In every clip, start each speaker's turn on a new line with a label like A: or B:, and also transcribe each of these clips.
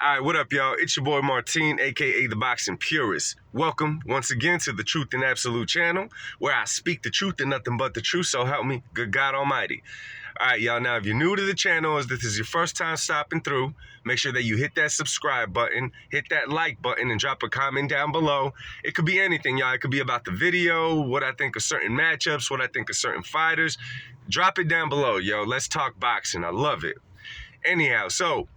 A: All right, what up, y'all? It's your boy Martine, aka the Boxing Purist. Welcome once again to the Truth and Absolute channel, where I speak the truth and nothing but the truth. So help me, good God Almighty. All right, y'all. Now, if you're new to the channel, as this is your first time stopping through, make sure that you hit that subscribe button, hit that like button, and drop a comment down below. It could be anything, y'all. It could be about the video, what I think of certain matchups, what I think of certain fighters. Drop it down below, yo. Let's talk boxing. I love it. Anyhow, so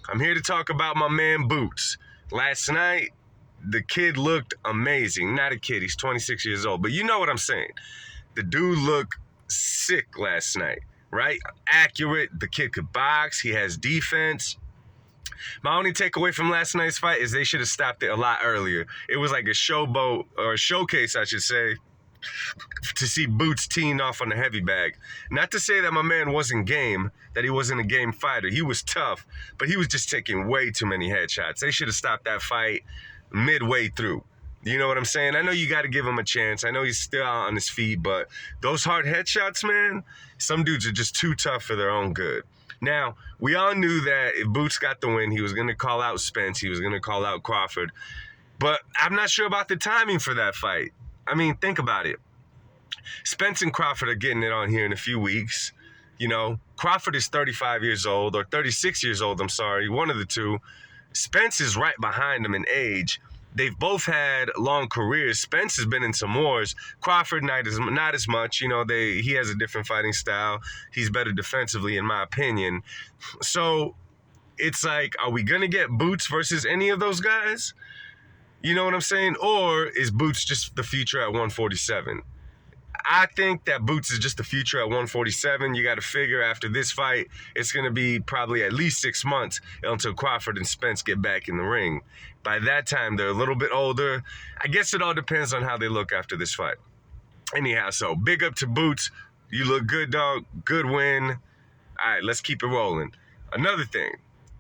A: I'm here to talk about my man Boots. Last night, the kid looked amazing. Not a kid, he's 26 years old, but you know what I'm saying. The dude looked sick last night, right? Accurate, the kid could box, he has defense. My only takeaway from last night's fight is they should have stopped it a lot earlier. It was like a showboat, or a showcase, I should say, to see Boots teeing off on the heavy bag. Not to say that my man wasn't game, that he wasn't a game fighter. He was tough, but he was just taking way too many headshots. They should have stopped that fight midway through. You know what I'm saying? I know you got to give him a chance. I know he's still out on his feet, but those hard headshots, man, some dudes are just too tough for their own good. Now, we all knew that if Boots got the win, he was going to call out Spence. He was going to call out Crawford. But I'm not sure about the timing for that fight. I mean, think about it. Spence and Crawford are getting it on here in a few weeks. You know, Crawford is 35 years old, or 36 years old, I'm sorry, one of the two. Spence is right behind him in age. They've both had long careers. Spence has been in some wars. Crawford not as much. You know, he has a different fighting style. He's better defensively, in my opinion. So it's like, are we going to get Boots versus any of those guys? You know what I'm saying? Or is Boots just the future at 147? I think that Boots is just the future at 147. You got to figure after this fight, it's going to be probably at least 6 months until Crawford and Spence get back in the ring. By that time, they're a little bit older. I guess it all depends on how they look after this fight. Anyhow, so big up to Boots. You look good, dog. Good win. All right, let's keep it rolling. Another thing.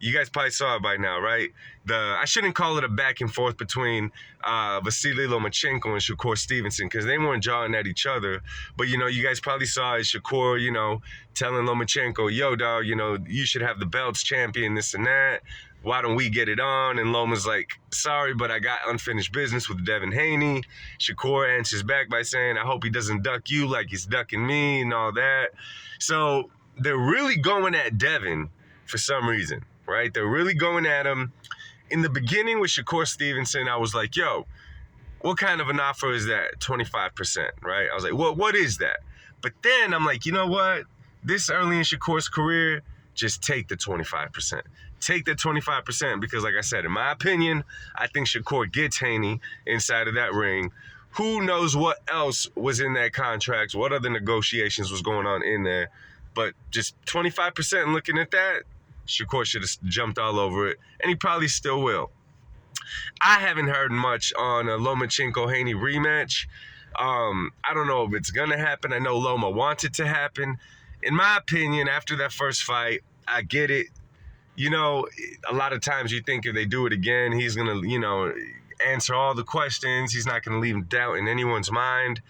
A: You guys probably saw it by now, right? I shouldn't call it a back and forth between Vasily Lomachenko and Shakur Stevenson, because they weren't jawing at each other. But, you know, you guys probably saw it, Shakur, you know, telling Lomachenko, yo, dog, you know, you should have the belts champion, this and that. Why don't we get it on? And Loma's like, sorry, but I got unfinished business with Devin Haney. Shakur answers back by saying, I hope he doesn't duck you like he's ducking me and all that. So they're really going at Devin for some reason. Right? They're really going at him. In the beginning with Shakur Stevenson, I was like, yo, what kind of an offer is that? 25%, right? I was like, well, what is that? But then I'm like, you know what? This early in Shakur's career, just take the 25%. Take the 25% because, like I said, in my opinion, I think Shakur gets Haney inside of that ring. Who knows what else was in that contract, what other negotiations was going on in there. But just 25% looking at that, Shakur should have jumped all over it, and he probably still will. I haven't heard much on a Lomachenko-Haney rematch. I don't know if it's going to happen. I know Loma wants it to happen. In my opinion, after that first fight, I get it. You know, a lot of times you think if they do it again, he's going to, you know, answer all the questions. He's not going to leave doubt in anyone's mind.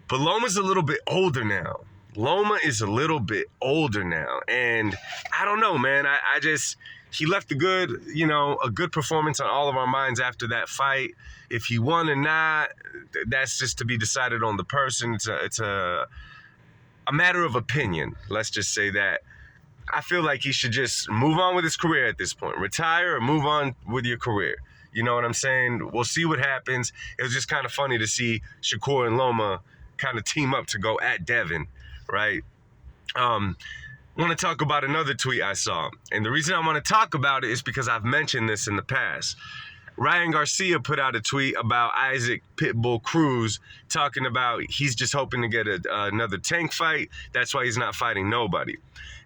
A: But Loma's a little bit older now. Loma is a little bit older now, and I don't know, man. He left a good performance on all of our minds after that fight. If he won or not, that's just to be decided on the person. It's a matter of opinion. Let's just say that. I feel like he should just move on with his career at this point. Retire or move on with your career. You know what I'm saying? We'll see what happens. It was just kind of funny to see Shakur and Loma kind of team up to go at Devin. Right? I want to talk about another tweet I saw. And the reason I want to talk about it is because I've mentioned this in the past. Ryan Garcia put out a tweet about Isaac Pitbull Cruz, talking about he's just hoping to get another tank fight. That's why he's not fighting nobody.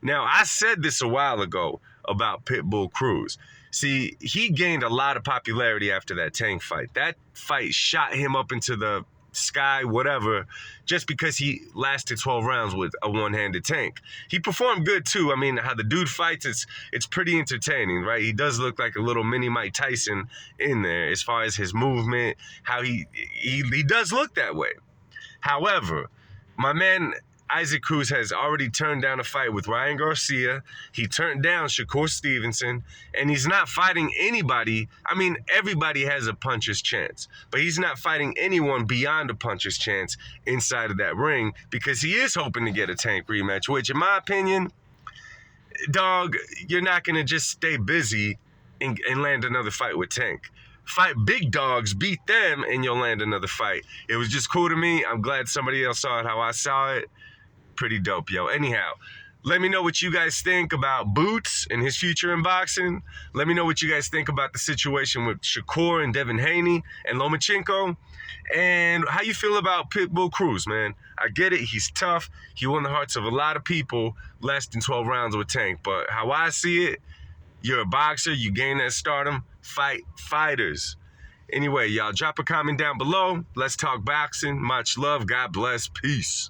A: Now, I said this a while ago about Pitbull Cruz. See, he gained a lot of popularity after that tank fight. That fight shot him up into the sky, whatever, just because he lasted 12 rounds with a one-handed tank. He performed good too. I mean, how the dude fights, it's pretty entertaining, right? He does look like a little mini Mike Tyson in there as far as his movement, how he does look that way. However, my man Isaac Cruz has already turned down a fight with Ryan Garcia. He turned down Shakur Stevenson, and he's not fighting anybody. I mean, everybody has a puncher's chance, but he's not fighting anyone beyond a puncher's chance inside of that ring because he is hoping to get a Tank rematch, which, in my opinion, dog, you're not going to just stay busy and land another fight with Tank. Fight big dogs, beat them, and you'll land another fight. It was just cool to me. I'm glad somebody else saw it how I saw it. Pretty dope, yo. Anyhow, let me know what you guys think about Boots and his future in boxing. Let me know what you guys think about the situation with Shakur and Devin Haney and Lomachenko. And how you feel about Pitbull Cruz, man. I get it. He's tough. He won the hearts of a lot of people less than 12 rounds with Tank. But how I see it, you're a boxer. You gain that stardom. Fight fighters. Anyway, y'all drop a comment down below. Let's talk boxing. Much love. God bless. Peace.